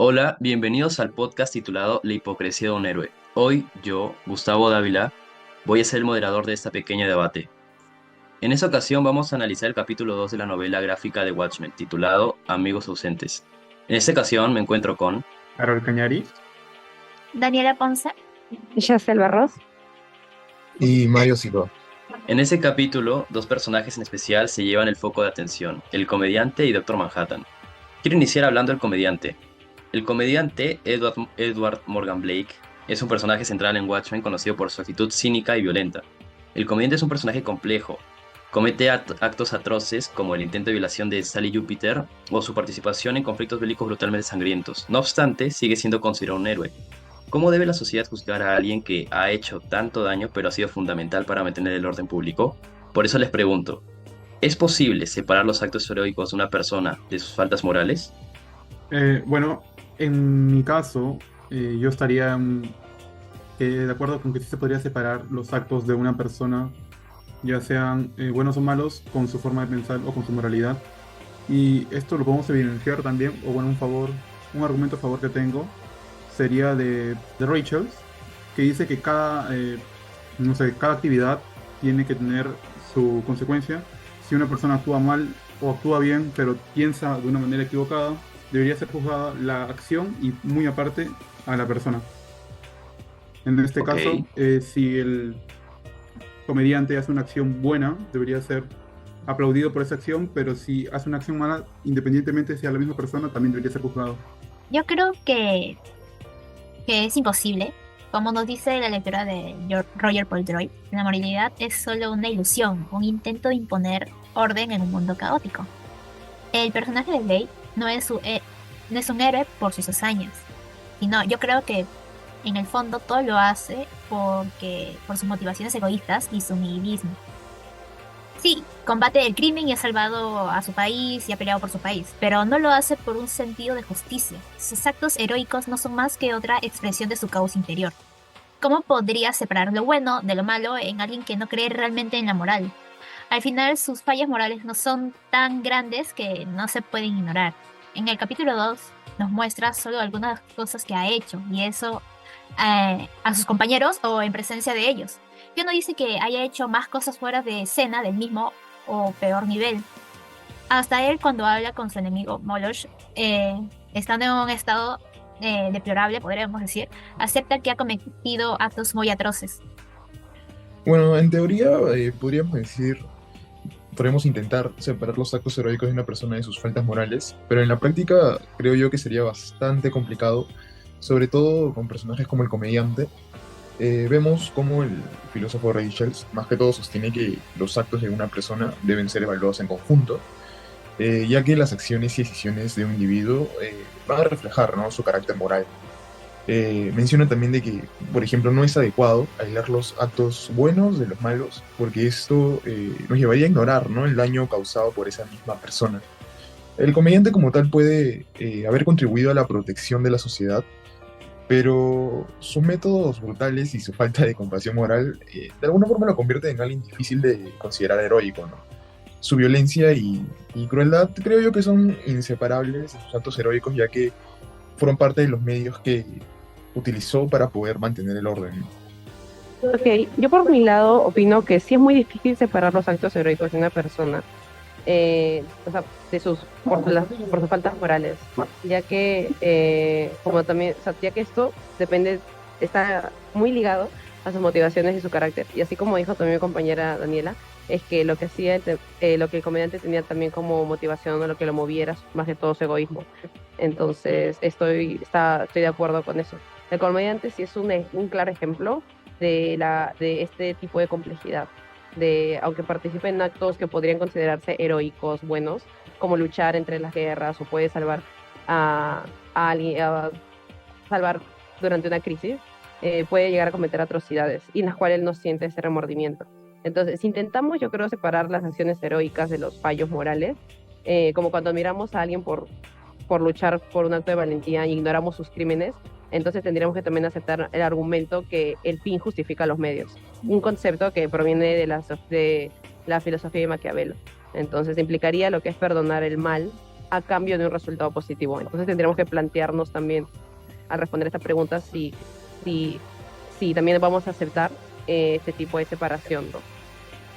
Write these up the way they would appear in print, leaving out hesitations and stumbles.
Hola, bienvenidos al podcast titulado La hipocresía de un héroe. Hoy yo, Gustavo Dávila, voy a ser el moderador de esta pequeña debate. En esta ocasión vamos a analizar el capítulo 2 de la novela gráfica de Watchmen, titulado Amigos ausentes. En esta ocasión me encuentro con... Carol Cañari. Daniela Ponce. Yacel Barros. Y Mario Silva. En este capítulo, dos personajes en especial se llevan el foco de atención, el comediante y Doctor Manhattan. Quiero iniciar hablando del comediante. El comediante Edward Morgan Blake es un personaje central en Watchmen conocido por su actitud cínica y violenta. El comediante es un personaje complejo. Comete actos atroces como el intento de violación de Sally Jupiter o su participación en conflictos bélicos brutalmente sangrientos. No obstante, sigue siendo considerado un héroe. ¿Cómo debe la sociedad juzgar a alguien que ha hecho tanto daño pero ha sido fundamental para mantener el orden público? Por eso les pregunto, ¿es posible separar los actos heroicos de una persona de sus faltas morales? Bueno, en mi caso, yo estaría de acuerdo con que sí se podría separar los actos de una persona, ya sean buenos o malos, con su forma de pensar o con su moralidad. Y esto lo podemos evidenciar también, o bueno, un argumento a favor que tengo sería de Rachel, que dice que no sé, cada actividad tiene que tener su consecuencia. Si una persona actúa mal o actúa bien, pero piensa de una manera equivocada, debería ser juzgada la acción y muy aparte a la persona. En este Ok. caso, si el comediante hace una acción buena, debería ser aplaudido por esa acción, pero si hace una acción mala, independientemente sea la misma persona, también debería ser juzgado. Yo creo que es imposible. Como nos dice la lectura de Roger Poldroy, la moralidad es solo una ilusión, un intento de imponer orden en un mundo caótico. El personaje de Blade no es un héroe por sus hazañas, sino yo creo que en el fondo todo lo hace por sus motivaciones egoístas y su nihilismo. Sí, combate el crimen y ha salvado a su país y ha peleado por su país, pero no lo hace por un sentido de justicia. Sus actos heroicos no son más que otra expresión de su causa interior. ¿Cómo podría separar lo bueno de lo malo en alguien que no cree realmente en la moral? Al final, sus fallas morales no son tan grandes que no se pueden ignorar. En el capítulo 2 nos muestra solo algunas cosas que ha hecho, y eso a sus compañeros o en presencia de ellos. Que no dice que haya hecho más cosas fuera de escena del mismo o peor nivel. Hasta él, cuando habla con su enemigo Moloch, estando en un estado deplorable, podríamos decir, acepta que ha cometido actos muy atroces. Bueno, en teoría podríamos intentar separar los actos heroicos de una persona de sus faltas morales, pero en la práctica creo yo que sería bastante complicado, sobre todo con personajes como el comediante. Vemos cómo el filósofo Rachel más que todo sostiene que los actos de una persona deben ser evaluados en conjunto, ya que las acciones y decisiones de un individuo van a reflejar, ¿no?, su carácter moral. Menciona también de que, por ejemplo, no es adecuado aislar los actos buenos de los malos, porque esto nos llevaría a ignorar, ¿no?, el daño causado por esa misma persona. El comediante como tal puede haber contribuido a la protección de la sociedad, pero sus métodos brutales y su falta de compasión moral de alguna forma lo convierten en alguien difícil de considerar heroico, ¿no? Su violencia y crueldad creo yo que son inseparables de sus actos heroicos, ya que fueron parte de los medios que utilizó para poder mantener el orden. Ok, yo por mi lado opino que sí es muy difícil separar los actos heroicos de una persona, o sea, por sus faltas morales, ya que, como también, o sea, ya que esto está muy ligado a sus motivaciones y su carácter. Y así como dijo también mi compañera Daniela, es que lo que lo que el comediante tenía también como motivación o lo que lo moviera, más que todo su egoísmo. Entonces, estoy de acuerdo con eso. El comediante sí es un claro ejemplo de este tipo de complejidad, aunque participe en actos que podrían considerarse heroicos, buenos, como luchar entre las guerras o puede a, a salvar durante una crisis, puede llegar a cometer atrocidades y en las cuales él no siente ese remordimiento. Entonces, si intentamos, yo creo, separar las acciones heroicas de los fallos morales, como cuando miramos a alguien por luchar por un acto de valentía y ignoramos sus crímenes, entonces tendríamos que también aceptar el argumento que el fin justifica los medios, un concepto que proviene de la filosofía de Maquiavelo. Entonces implicaría lo que es perdonar el mal a cambio de un resultado positivo. Entonces tendríamos que plantearnos también al responder esta pregunta si, si también vamos a aceptar este tipo de separación, ¿no?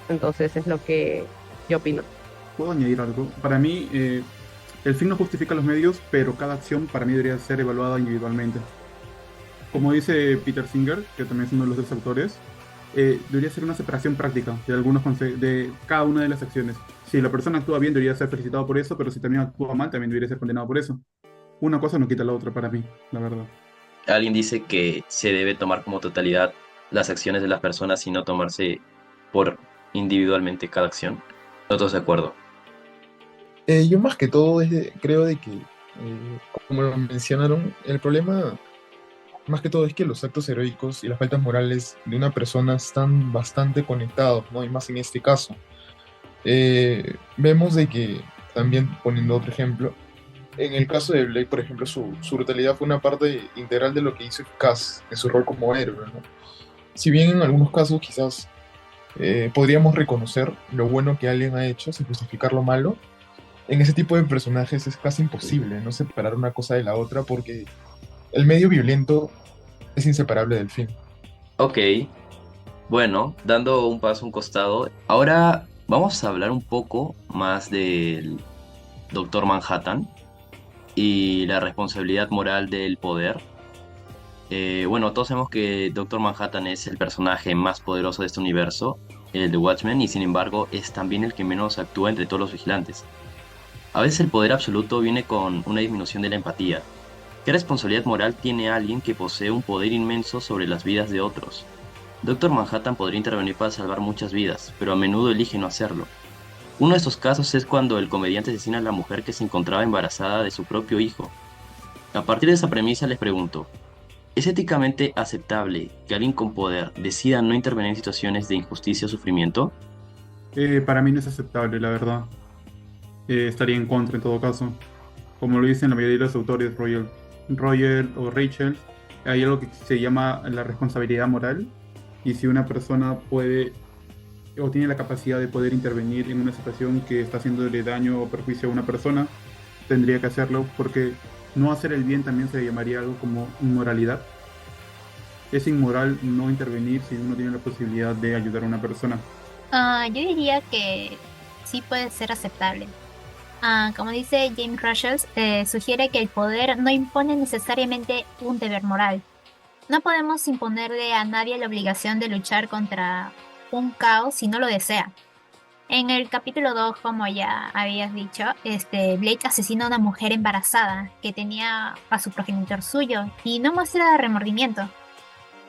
Entonces es lo que yo opino. ¿Puedo añadir algo? Para mí, el fin no justifica los medios, pero cada acción para mí debería ser evaluada individualmente. Como dice Peter Singer, que también es uno de los dos autores, debería ser una separación práctica de de cada una de las acciones. Si la persona actúa bien, debería ser felicitado por eso, pero si también actúa mal, también debería ser condenado por eso. Una cosa no quita la otra para mí, la verdad. Alguien dice que se debe tomar como totalidad las acciones de las personas y no tomarse por individualmente cada acción. No todos de acuerdo. Yo más que todo creo de que, como lo mencionaron, el problema más que todo es que los actos heroicos y las faltas morales de una persona están bastante conectados, ¿no? Y más en este caso. Vemos de que, también poniendo otro ejemplo, en el caso de Blake, por ejemplo, su brutalidad fue una parte integral de lo que hizo Cass en su rol como héroe, ¿no? Si bien en algunos casos quizás podríamos reconocer lo bueno que alguien ha hecho sin justificar lo malo, en ese tipo de personajes es casi imposible no separar una cosa de la otra porque el medio violento es inseparable del fin. Ok, bueno, dando un paso a un costado, ahora vamos a hablar un poco más del Doctor Manhattan y la responsabilidad moral del poder. Bueno, todos sabemos que Doctor Manhattan es el personaje más poderoso de este universo, el de Watchmen, y sin embargo es también el que menos actúa entre todos los vigilantes. A veces el poder absoluto viene con una disminución de la empatía. ¿Qué responsabilidad moral tiene alguien que posee un poder inmenso sobre las vidas de otros? Doctor Manhattan podría intervenir para salvar muchas vidas, pero a menudo elige no hacerlo. Uno de estos casos es cuando el comediante asesina a la mujer que se encontraba embarazada de su propio hijo. A partir de esa premisa les pregunto, ¿es éticamente aceptable que alguien con poder decida no intervenir en situaciones de injusticia o sufrimiento? Para mí no es aceptable, la verdad. Estaría en contra en todo caso. Como lo dicen la mayoría de los autores, Roger o Rachel, hay algo que se llama la responsabilidad moral. Y si una persona puede o tiene la capacidad de poder intervenir en una situación que está haciéndole daño o perjuicio a una persona, tendría que hacerlo porque no hacer el bien también se le llamaría algo como inmoralidad. Es inmoral no intervenir si uno tiene la posibilidad de ayudar a una persona. Yo diría que sí puede ser aceptable. Como dice James Russell, sugiere que el poder no impone necesariamente un deber moral. No podemos imponerle a nadie la obligación de luchar contra un caos si no lo desea. En el capítulo 2, como ya habías dicho, Blake asesina a una mujer embarazada que tenía a su progenitor suyo y no muestra remordimiento.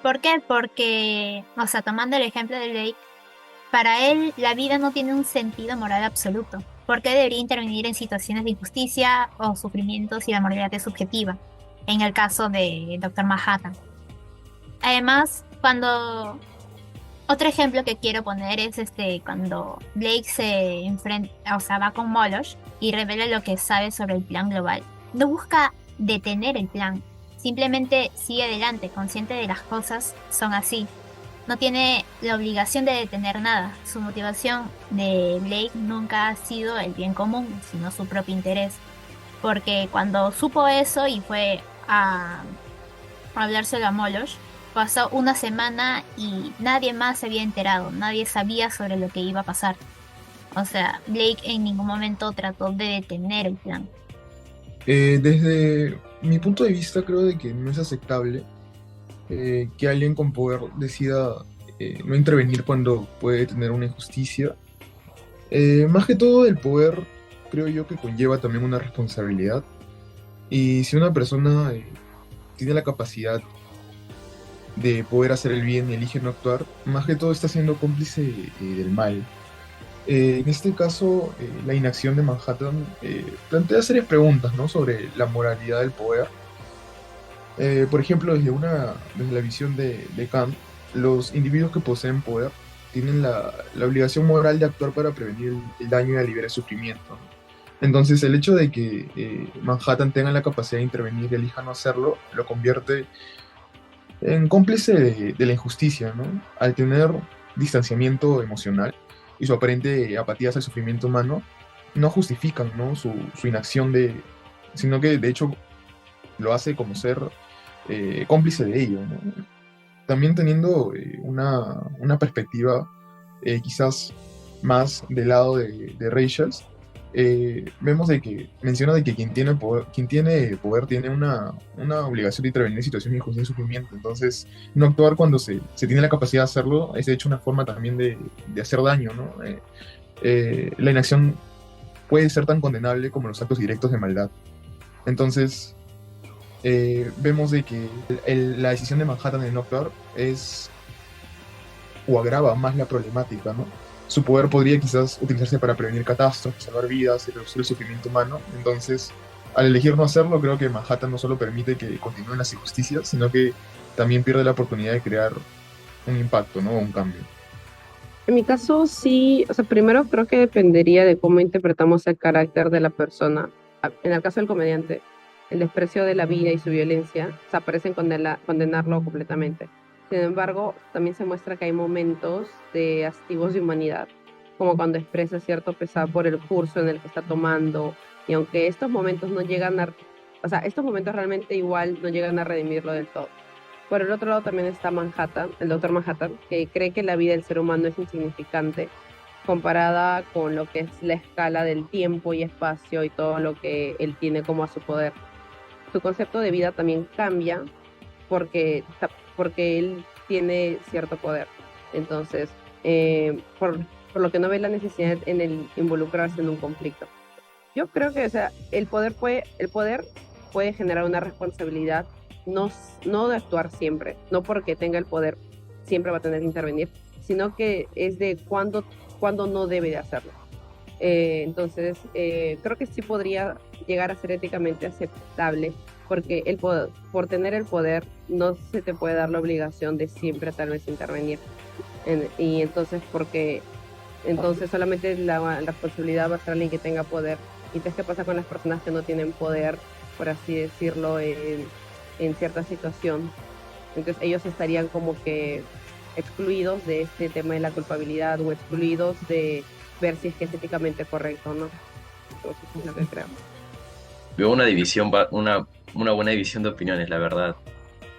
¿Por qué? Porque, o sea, tomando el ejemplo de Blake, para él la vida no tiene un sentido moral absoluto. ¿Por qué debería intervenir en situaciones de injusticia o sufrimiento si la moralidad es subjetiva? En el caso de Doctor Manhattan. Además, cuando otro ejemplo que quiero poner es cuando Blake se enfrenta, o sea, va con Moloch y revela lo que sabe sobre el plan global. No busca detener el plan, simplemente sigue adelante, consciente de las cosas son así. No tiene la obligación de detener nada. Su motivación de Blake nunca ha sido el bien común, sino su propio interés. Porque cuando supo eso y fue a hablárselo a Moloch, pasó una semana y nadie más se había enterado, nadie sabía sobre lo que iba a pasar. O sea, Blake en ningún momento trató de detener el plan. Desde mi punto de vista, creo de que no es aceptable que alguien con poder decida no intervenir cuando puede tener una injusticia. Más que todo, el poder creo yo que conlleva también una responsabilidad. Y si una persona tiene la capacidad de poder hacer el bien y elige no actuar, más que todo está siendo cómplice del mal. En este caso, la inacción de Manhattan plantea serias preguntas, ¿no?, sobre la moralidad del poder. Por ejemplo, desde la visión de Kant, los individuos que poseen poder tienen la obligación moral de actuar para prevenir el daño y aliviar el sufrimiento, ¿no? Entonces, el hecho de que Manhattan tenga la capacidad de intervenir y elija no hacerlo, lo convierte en cómplice de la injusticia, ¿no? Al tener distanciamiento emocional y su aparente apatía hacia el sufrimiento humano, no justifican, ¿no? su inacción sino que de hecho lo hace como ser cómplice de ello, ¿no? También teniendo una perspectiva quizás más del lado de Rachel, vemos de que menciona de que quien tiene poder tiene una obligación de intervenir en situaciones de injusticia y sufrimiento. Entonces, no actuar cuando se tiene la capacidad de hacerlo es de hecho una forma también de hacer daño, ¿no? La inacción puede ser tan condenable como los actos directos de maldad. Entonces, vemos de que la decisión de Manhattan de no actuar es o agrava más la problemática, ¿no? Su poder podría quizás utilizarse para prevenir catástrofes, salvar vidas y reducir el sufrimiento humano. Entonces, al elegir no hacerlo, creo que Manhattan no solo permite que continúen las injusticias, sino que también pierde la oportunidad de crear un impacto, ¿no? Un cambio. En mi caso, sí, o sea, primero creo que dependería de cómo interpretamos el carácter de la persona. En el caso del comediante, el desprecio de la vida y su violencia, o sea, parecen condenarlo completamente. Sin embargo, también se muestra que hay momentos de activos de humanidad, como cuando expresa cierto pesar por el curso en el que está tomando, y aunque estos momentos no llegan a, o sea, estos momentos realmente igual no llegan a redimirlo del todo. Por el otro lado también está Manhattan, el doctor Manhattan, que cree que la vida del ser humano es insignificante comparada con lo que es la escala del tiempo y espacio y todo lo que él tiene como a su poder. Su concepto de vida también cambia porque, porque él tiene cierto poder. Entonces, por lo que no ve la necesidad en el involucrarse en un conflicto. Yo creo que, o sea, el poder puede generar una responsabilidad, no de actuar siempre, no porque tenga el poder siempre va a tener que intervenir, sino que es de cuándo no debe de hacerlo. Entonces, creo que sí podría llegar a ser éticamente aceptable, porque por tener el poder no se te puede dar la obligación de siempre tal vez intervenir. Y entonces solamente la responsabilidad va a ser alguien que tenga poder. Y entonces, ¿qué pasa con las personas que no tienen poder, por así decirlo, en cierta situación? Entonces ellos estarían como que excluidos de este tema de la culpabilidad o excluidos de ver si es que es éticamente correcto o no. Entonces, eso es lo que creo. Veo una división, una buena división de opiniones, la verdad.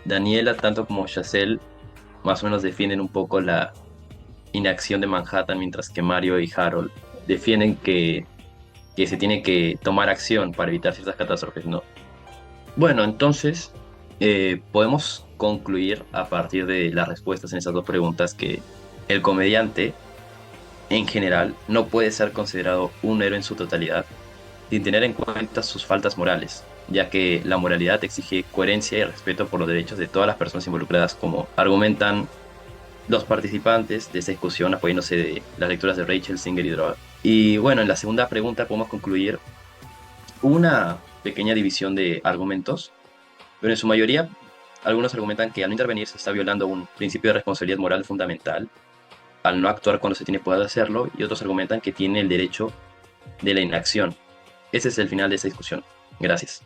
Daniela, tanto como Chazelle, más o menos defienden un poco la inacción de Manhattan, mientras que Mario y Harold defienden que se tiene que tomar acción para evitar ciertas catástrofes, ¿no? Bueno, entonces podemos concluir a partir de las respuestas en esas dos preguntas que el comediante en general no puede ser considerado un héroe en su totalidad sin tener en cuenta sus faltas morales, ya que la moralidad exige coherencia y respeto por los derechos de todas las personas involucradas, como argumentan los participantes de esta discusión apoyándose de las lecturas de Rachel, Singer y Droga. Y bueno, en la segunda pregunta podemos concluir una pequeña división de argumentos, pero en su mayoría algunos argumentan que al no intervenir se está violando un principio de responsabilidad moral fundamental, al no actuar cuando se tiene poder de hacerlo, y otros argumentan que tiene el derecho de la inacción. Ese es el final de esta discusión. Gracias.